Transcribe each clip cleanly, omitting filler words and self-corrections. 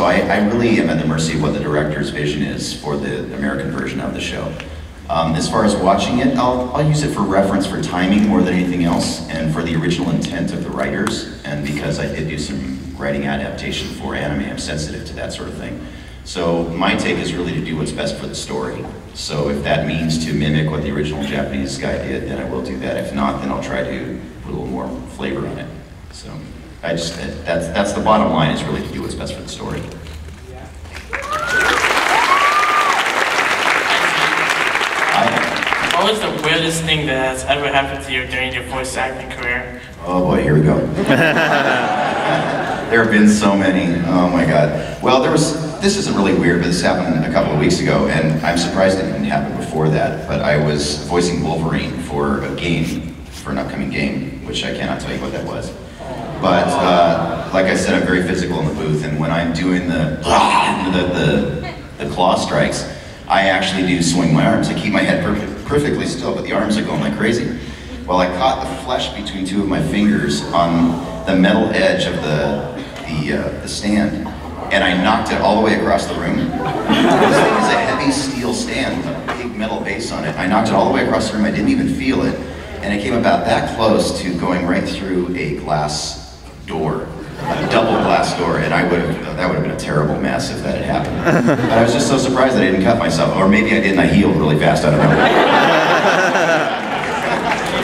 So I really am at the mercy of what the director's vision is for the American version of the show. As far as watching it, I'll use it for reference for timing more than anything else, and for the original intent of the writers, and because I did do some writing adaptation for anime, I'm sensitive to that sort of thing. So my take is really to do what's best for the story. So if that means to mimic what the original Japanese guy did, then I will do that. If not, then I'll try to put a little more flavor on it. So that's the bottom line, is really to do what's best for the story. What was the weirdest thing that has ever happened to you during your voice acting career? Oh boy, here we go. There have been so many, oh my God. Well, this isn't really weird, but this happened a couple of weeks ago, and I'm surprised it didn't happen before that, but I was voicing Wolverine for a game, for an upcoming game, which I cannot tell you what that was. But like I said, I'm very physical in the booth, and when I'm doing the claw strikes, I actually do swing my arms. I keep my head perfectly still, but the arms are going like crazy. Well, I caught the flesh between two of my fingers on the metal edge of the stand, and I knocked it all the way across the room. This thing is a heavy steel stand with a big metal base on it. I knocked it all the way across the room. I didn't even feel it, and it came about that close to going right through a glass door, a double glass door, and that would have been a terrible mess if that had happened. But I was just so surprised that I didn't cut myself, or maybe I did and I healed really fast, I don't know.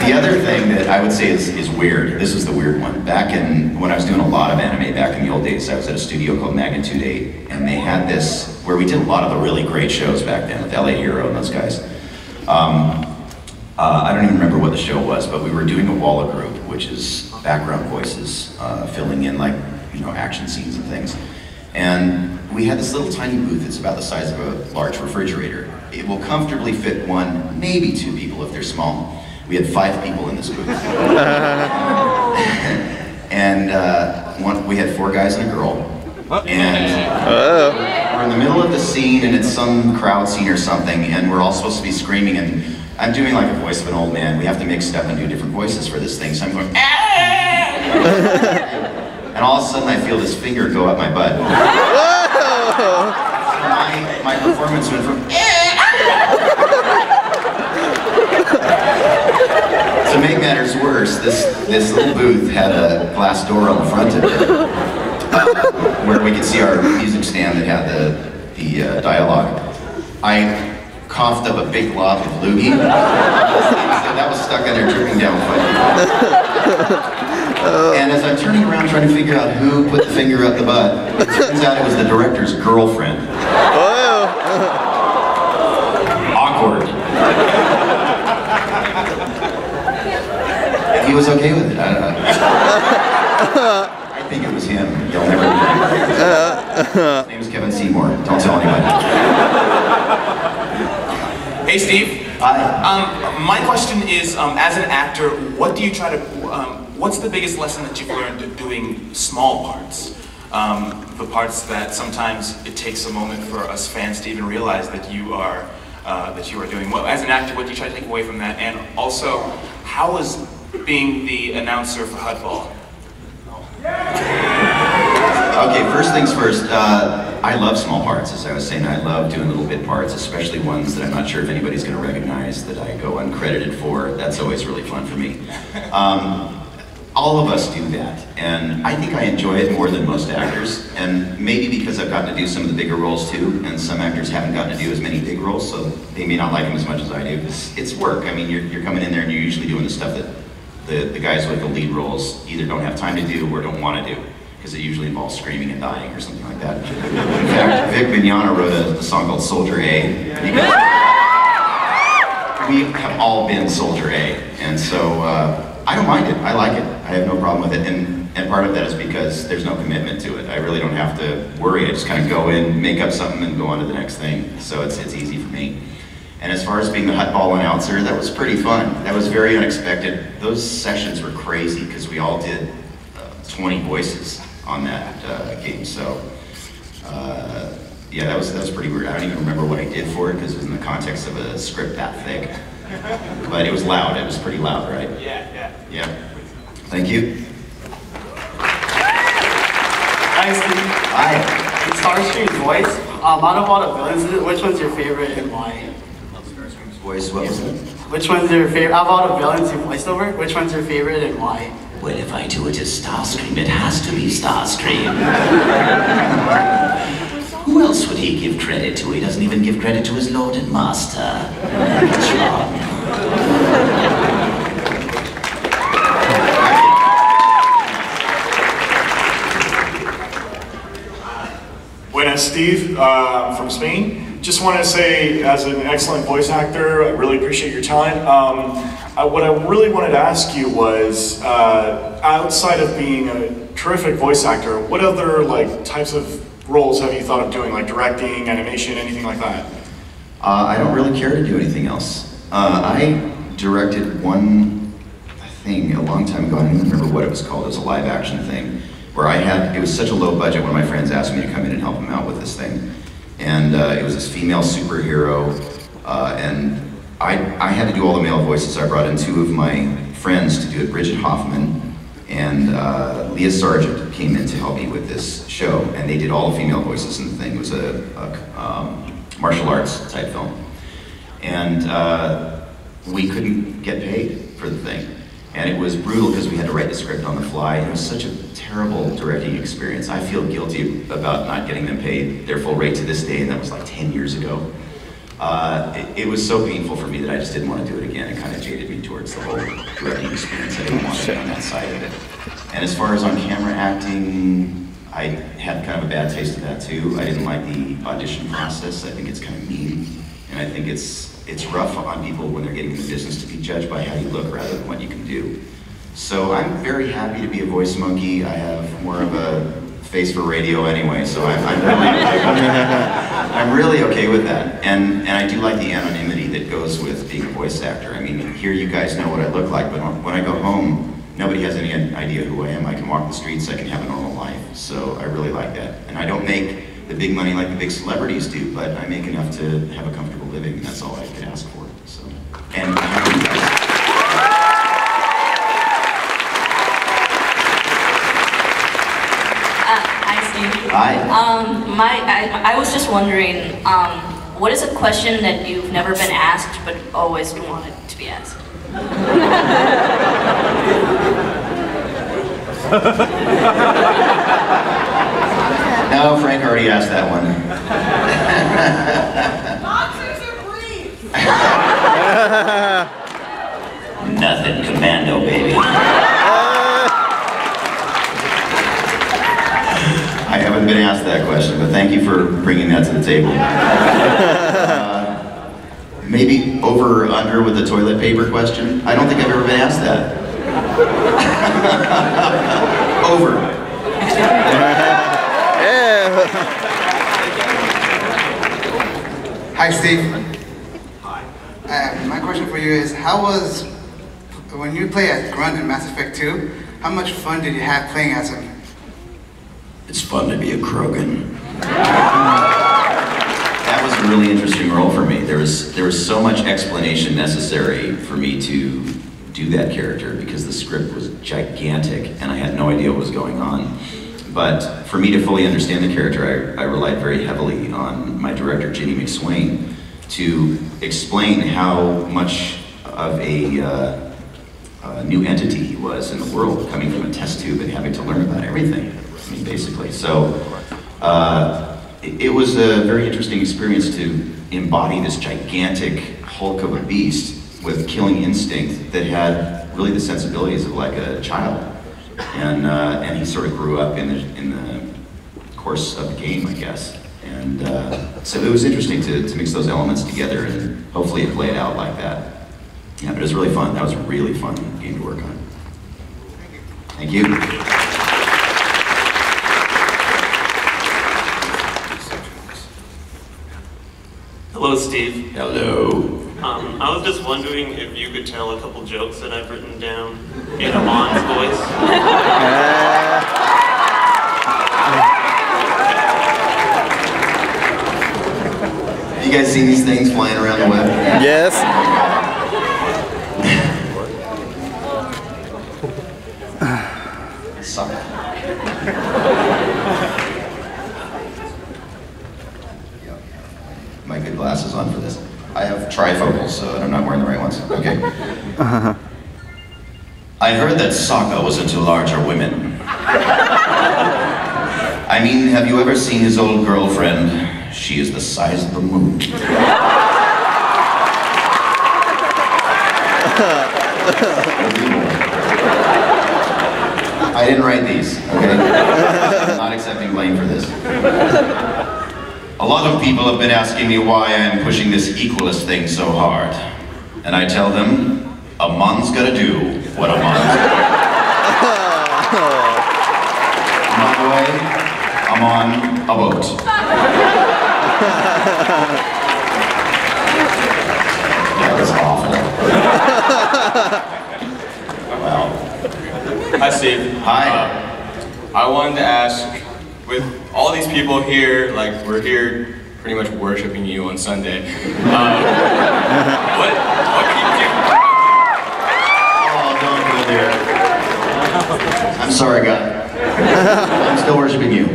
The other thing that I would say is weird, this is the weird one. When I was doing a lot of anime back in the old days, I was at a studio called Magnitude 8, and they had this, where we did a lot of the really great shows back then with LA Hero and those guys. I don't even remember what the show was, but we were doing a Walla group, which is background voices, filling in like, action scenes and things. And we had this little tiny booth that's about the size of a large refrigerator. It will comfortably fit one, maybe two people if they're small. We had 5 people in this booth. And we had 4 guys and a girl. And we're in the middle of the scene, and it's some crowd scene or something, and we're all supposed to be screaming, and I'm doing like a voice of an old man. We have to mix it up and do different voices for this thing, so I'm going, ah! And all of a sudden I feel this finger go up my butt. So my performance went from To make matters worse, this little booth had a glass door on the front of it, where we could see our music stand that had the dialogue. I coughed up a big glob of loogie, and that was stuck on there dripping down funny. And as I'm turning around trying to figure out who put the finger up the butt, it turns out it was the director's girlfriend. Awkward. He was okay with it. I don't know. I think it was him. You'll never know. His name is Kevin Seymour. Don't tell anyone. Hey Steve. Hi. My question is, as an actor, what do you try to? What's the biggest lesson that you've learned doing small parts? The parts that sometimes it takes a moment for us fans to even realize that you are doing. Well, as an actor, what do you try to take away from that? And also, how was being the announcer for Hudball? Okay, first things first, I love small parts, as I was saying. I love doing little bit parts, especially ones that I'm not sure if anybody's going to recognize that I go uncredited for. That's always really fun for me. All of us do that, and I think I enjoy it more than most actors, and maybe because I've gotten to do some of the bigger roles too, and some actors haven't gotten to do as many big roles, so they may not like them as much as I do. It's work. I mean, you're coming in there and you're usually doing the stuff that the guys with the lead roles either don't have time to do or don't want to do, because it usually involves screaming and dying or something like that. In fact, Vic Mignogna wrote a song called Soldier A. We have all been Soldier A, and so I don't mind it. I like it. I have no problem with it, and part of that is because there's no commitment to it. I really don't have to worry. I just kind of go in, make up something, and go on to the next thing. So it's easy for me. And as far as being the Hudball announcer, that was pretty fun. That was very unexpected. Those sessions were crazy because we all did 20 voices on that game. So yeah, that was pretty weird. I don't even remember what I did for it because it was in the context of a script that thick. But it was loud. It was pretty loud, right? Yeah. Yeah. Thank you. Hi, Steve. Hi. It's Starscream's voice, out of all the villains, which one's your favorite and why? Starscream's voice, what was it? Which one's your favorite? Out of all the villains you voiced over, which one's your favorite and why? Well, if I do it as Starscream, it has to be Starscream. Who else would he give credit to? He doesn't even give credit to his Lord and Master. Buenas, Steve, from Spain. Just want to say, as an excellent voice actor, I really appreciate your talent. What I really wanted to ask you was, outside of being a terrific voice actor, what other types of roles have you thought of doing, like directing, animation, anything like that? I don't really care to do anything else. I directed one thing a long time ago. I don't even remember what it was called. It was a live action thing where it was such a low budget. One of my friends asked me to come in and help him out with this thing. And it was this female superhero, and I had to do all the male voices. I brought in two of my friends to do it, Bridget Hoffman and Leah Sargent came in to help me with this show, and they did all the female voices in the thing. It was a martial arts type film. And we couldn't get paid for the thing. And it was brutal because we had to write the script on the fly. It was such a terrible directing experience. I feel guilty about not getting them paid their full rate to this day, and that was like 10 years ago. It was so painful for me that I just didn't want to do it again. It kind of jaded me towards the whole directing experience. I didn't want to be on that side of it. And as far as on camera acting, I had kind of a bad taste of that too. I didn't like the audition process. I think it's kind of mean, and I think it's rough on people when they're getting in the business to be judged by how you look rather than what you can do. So I'm very happy to be a voice monkey. I have more of a face for radio anyway, so I'm really okay with that. And I do like the anonymity that goes with being a voice actor. I mean, here you guys know what I look like, but when I go home, nobody has any idea who I am. I can walk the streets, I can have a normal life. So I really like that. And I don't make the big money like the big celebrities do, but I make enough to have a comfortable living, and that's all I could ask for. So, and Hi, Steve. hi. I was just wondering, what is a question that you've never been asked but always wanted to be asked? No, Frank already asked that one. Nothing commando, baby. I haven't been asked that question, but thank you for bringing that to the table. Maybe over or under with the toilet paper question? I don't think I've ever been asked that. Over. Hi, Steve. Hi. My question for you is, when you play as Grunt in Mass Effect 2, how much fun did you have playing as him? It's fun to be a Krogan. That was a really interesting role for me. There was so much explanation necessary for me to do that character because the script was gigantic and I had no idea what was going on. But for me to fully understand the character, I relied very heavily on my director, Ginny McSwain, to explain how much of a new entity he was in the world, coming from a test tube and having to learn about everything, I mean, basically. So it was a very interesting experience to embody this gigantic hulk of a beast with killing instinct that had really the sensibilities of like a child. And he sort of grew up in the course of the game, I guess. And so it was interesting to mix those elements together, and hopefully it played out like that. Yeah, but it was really fun. That was a really fun game to work on. Thank you. Hello, Steve. Hello. I was just wondering if you could tell a couple jokes that I've written down in Amon's voice. You guys seen these things flying around the web? Yes. Suck. my good glasses on for this. I have trifocals, so I'm not wearing the right ones. Okay. I heard that Sokka was into larger women. I mean, have you ever seen his old girlfriend? She is the size of the moon. I didn't write these, okay? I'm not accepting blame for this. A lot of people have been asking me why I'm pushing this equalist thing so hard. And I tell them, a man's gotta do what a man's gotta do. My boy, I'm on a boat. That was awful. Wow. Hi, Steve. Hi. I wanted to ask, with all these people here, like we're here pretty much worshiping you on Sunday. What keeps you? Oh, don't go there. I'm sorry, God. I'm still worshiping you.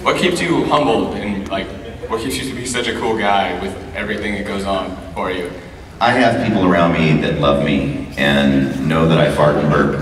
What keeps you humbled and like, what keeps you to be such a cool guy with everything that goes on for you? I have people around me that love me and know that I fart and burp.